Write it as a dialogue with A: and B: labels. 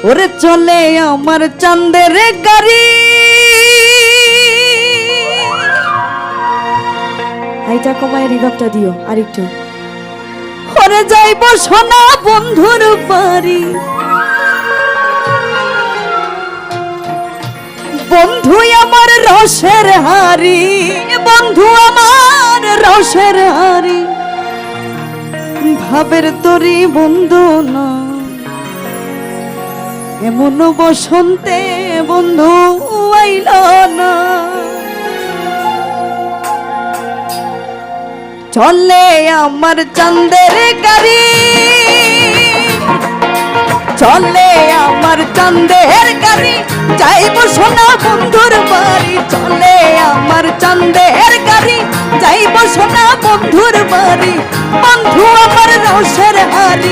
A: ওরে চলে আমার চাঁদের গাড়ি। এইটা কমায় রিভাবটা দিও আরেকটু। ওরে যাইব সোনা বন্ধুর বাড়ি, বন্ধু আমার রসের হারি, বন্ধু আমার রসের হারি, ভাবের তরি বন্ধু না, এমন বসন্তে বন্ধু আইল না। চলে আমার চাঁদের গাড়ি, চলে আমার চাঁদের গাড়ি, যাইব সোনা বন্ধুর বাড়ি। চলে আমার চাঁদের গাড়ি, যাইব সোনা বন্ধুর বাড়ি, বন্ধু আমার রসের হারি।